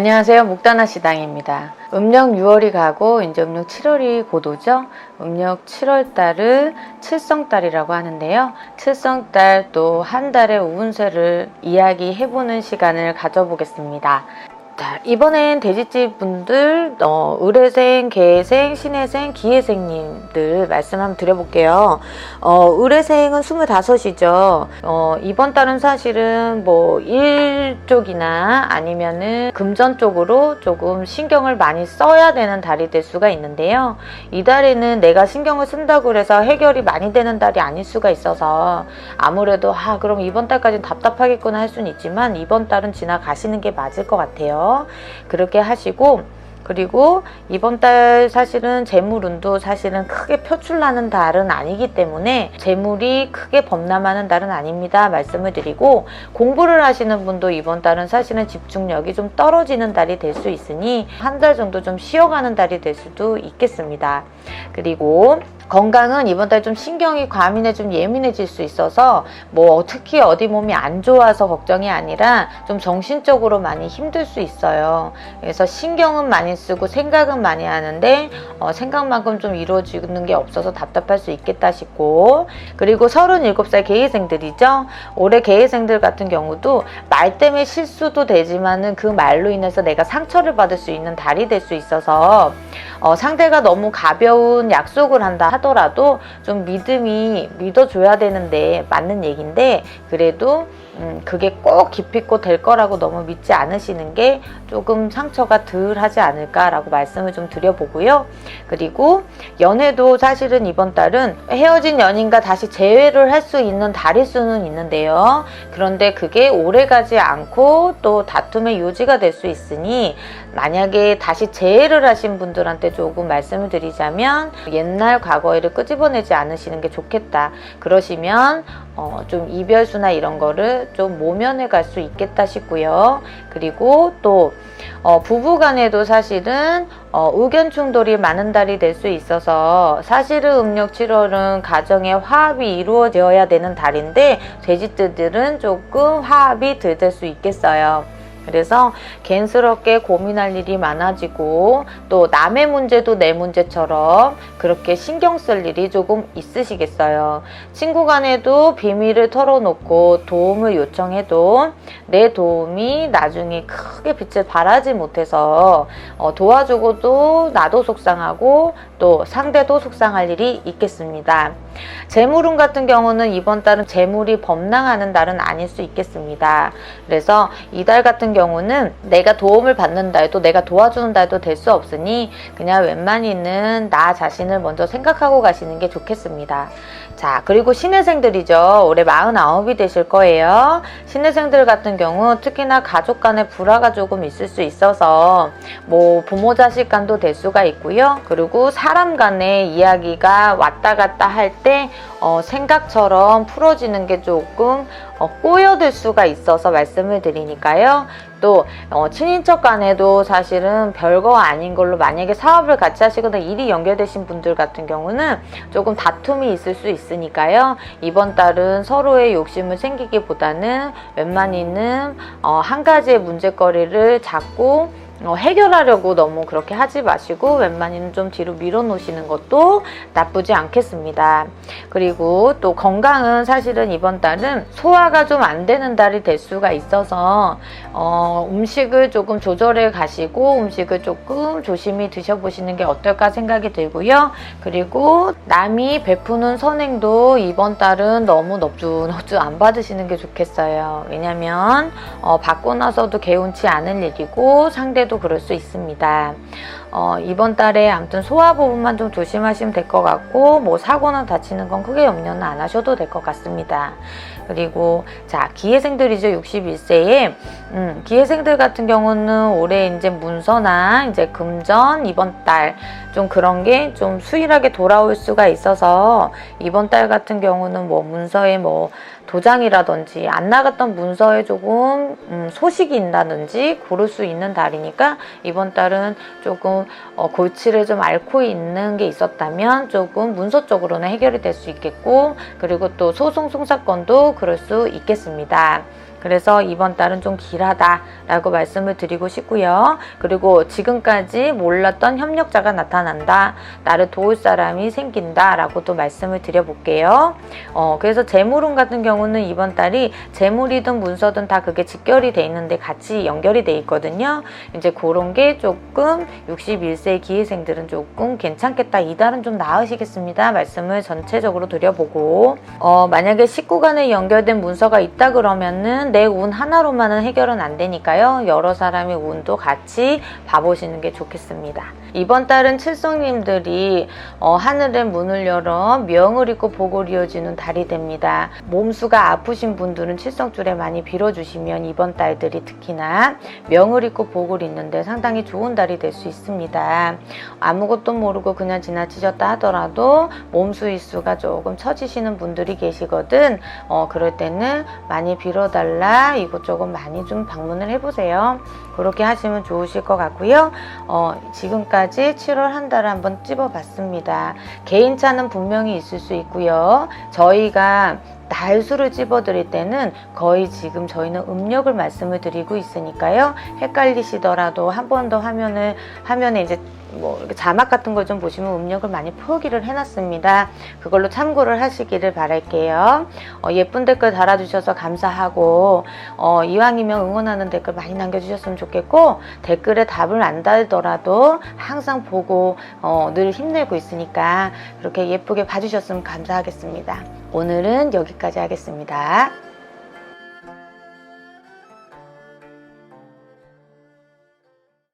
안녕하세요. 목다나 시당입니다. 음력 6월이 가고 이제 음력 7월이 곧 오죠. 음력 7월달을 칠성달이라고 하는데요. 칠성달 또 한 달의 운세를 이야기해보는 시간을 가져보겠습니다. 자, 이번엔 돼지집 분들 을해생, 개해생, 신해생, 기해생님들 말씀 한번 드려볼게요. 을해생은 25이죠. 이번 달은 사실은 뭐 일 쪽이나 아니면은 금전 쪽으로 조금 신경을 많이 써야 되는 달이 될 수가 있는데요. 이 달에는 내가 신경을 쓴다고 해서 해결이 많이 되는 달이 아닐 수가 있어서 아무래도 그럼 이번 달까지는 답답하겠구나 할 수는 있지만 이번 달은 지나가시는 게 맞을 것 같아요. 그렇게 하시고, 그리고 이번 달 사실은 재물운도 사실은 크게 표출나는 달은 아니기 때문에 재물이 크게 범람하는 달은 아닙니다 말씀을 드리고, 공부를 하시는 분도 이번 달은 사실은 집중력이 좀 떨어지는 달이 될 수 있으니 한 달 정도 좀 쉬어가는 달이 될 수도 있겠습니다. 그리고 건강은 이번 달 좀 신경이 과민해 좀 예민해질 수 있어서 뭐 특히 어디 몸이 안 좋아서 걱정이 아니라 좀 정신적으로 많이 힘들 수 있어요. 그래서 신경은 많이 쓰고 생각은 많이 하는데 생각만큼 좀 이루어지는 게 없어서 답답할 수 있겠다 싶고, 그리고 37살 개해생들이죠. 올해 개해생들 같은 경우도 말 때문에 실수도 되지만은 그 말로 인해서 내가 상처를 받을 수 있는 달이 될 수 있어서 상대가 너무 가벼운 약속을 한다 하더라도 좀 믿어줘야 되는데 맞는 얘기인데, 그래도 그게 꼭 기필코 될 거라고 너무 믿지 않으시는 게 조금 상처가 덜 하지 않을까라고 말씀을 좀 드려보고요. 그리고 연애도 사실은 이번 달은 헤어진 연인과 다시 재회를 할 수 있는 달일 수는 있는데요. 그런데 그게 오래가지 않고 또 다툼의 요지가 될 수 있으니, 만약에 다시 재회를 하신 분들한테 조금 말씀을 드리자면 옛날 과거를 끄집어내지 않으시는 게 좋겠다. 그러시면 좀 이별수나 이런 거를 좀 모면해 갈 수 있겠다 싶고요. 그리고 또 부부간에도 사실은 의견 충돌이 많은 달이 될 수 있어서, 사실은 음력 7월은 가정의 화합이 이루어져야 되는 달인데 돼지들은 조금 화합이 덜 될 수 있겠어요. 그래서 괜스럽게 고민할 일이 많아지고, 또 남의 문제도 내 문제처럼 그렇게 신경 쓸 일이 조금 있으시겠어요. 친구 간에도 비밀을 털어놓고 도움을 요청해도 내 도움이 나중에 크게 빛을 발하지 못해서 도와주고도 나도 속상하고 또 상대도 속상할 일이 있겠습니다. 재물운 같은 경우는 이번 달은 재물이 범랑하는 달은 아닐 수 있겠습니다. 그래서 이 달 같은 경우는 내가 도움을 받는 달도 내가 도와주는 달도 될 수 없으니 그냥 웬만히는 나 자신을 먼저 생각하고 가시는 게 좋겠습니다. 자, 그리고 신해생들이죠. 올해 49이 되실 거예요. 신해생들 같은 경우 특히나 가족 간의 불화가 조금 있을 수 있어서 뭐 부모 자식 간도 될 수가 있고요. 그리고 사람 간의 이야기가 왔다 갔다 할 때 생각처럼 풀어지는 게 조금 꼬여들 수가 있어서 말씀을 드리니까요. 또 친인척 간에도 사실은 별거 아닌 걸로 만약에 사업을 같이 하시거나 일이 연결되신 분들 같은 경우는 조금 다툼이 있을 수 있으니까요. 이번 달은 서로의 욕심을 생기기보다는 웬만히는 한 가지의 문제거리를 잡고 해결하려고 너무 그렇게 하지 마시고 웬만히는 좀 뒤로 밀어놓으시는 것도 나쁘지 않겠습니다. 그리고 또 건강은 사실은 이번 달은 소화가 좀 안 되는 달이 될 수가 있어서 음식을 조금 조절해 가시고 음식을 조금 조심히 드셔보시는 게 어떨까 생각이 들고요. 그리고 남이 베푸는 선행도 이번 달은 너무 넙죽 안 받으시는 게 좋겠어요. 왜냐면 받고 나서도 개운치 않을 일이고 상대도 그럴 수 있습니다. 이번 달에 아무튼 소화 부분만 좀 조심하시면 될 것 같고, 뭐 사고나 다치는 건 크게 염려는 안 하셔도 될 것 같습니다. 그리고 자, 기해생들이죠. 61세에 기해생들 같은 경우는 올해 이제 문서나 이제 금전 이번 달 좀 그런 게 좀 수일하게 돌아올 수가 있어서 이번 달 같은 경우는 뭐 문서에 뭐 도장이라든지 안 나갔던 문서에 조금 소식이 있다든지 고를 수 있는 달이니까 이번 달은 조금 골치를 좀 앓고 있는 게 있었다면 조금 문서 쪽으로는 해결이 될 수 있겠고, 그리고 또 소송 송사건도 그럴 수 있겠습니다. 그래서 이번 달은 좀 길하다라고 말씀을 드리고 싶고요. 그리고 지금까지 몰랐던 협력자가 나타난다. 나를 도울 사람이 생긴다라고도 말씀을 드려볼게요. 그래서 재물운 같은 경우는 이번 달이 재물이든 문서든 다 그게 직결이 돼 있는데 같이 연결이 돼 있거든요. 이제 그런 게 조금 61세 기회생들은 조금 괜찮겠다. 이달은 좀 나으시겠습니다. 말씀을 전체적으로 드려보고 만약에 식구간에 연결된 문서가 있다 그러면은 내 운 하나로만은 해결은 안 되니까요. 여러 사람의 운도 같이 봐보시는 게 좋겠습니다. 이번 달은 칠성님들이 하늘의 문을 열어 명을 잇고 복을 이어주는 달이 됩니다. 몸수가 아프신 분들은 칠성줄에 많이 빌어주시면 이번 달들이 특히나 명을 잇고 복을 잇는데 상당히 좋은 달이 될 수 있습니다. 아무것도 모르고 그냥 지나치셨다 하더라도 몸수 일수가 조금 처지시는 분들이 계시거든. 그럴 때는 많이 빌어달라 이것저것 많이 좀 방문을 해보세요. 그렇게 하시면 좋으실 것 같고요. 지금까지 7월 한 달을 한번 찝어봤습니다. 개인차는 분명히 있을 수 있고요. 저희가 달수를 찝어드릴 때는 거의 지금 저희는 음력을 말씀을 드리고 있으니까요. 헷갈리시더라도 한 번 더 화면에 이제 뭐 이렇게 자막 같은 걸 좀 보시면 음력을 많이 표기를 해놨습니다. 그걸로 참고를 하시기를 바랄게요. 예쁜 댓글 달아주셔서 감사하고 이왕이면 응원하는 댓글 많이 남겨주셨으면 좋겠고 댓글에 답을 안 달더라도 항상 보고 늘 힘내고 있으니까 그렇게 예쁘게 봐주셨으면 감사하겠습니다. 오늘은 여기까지 하겠습니다.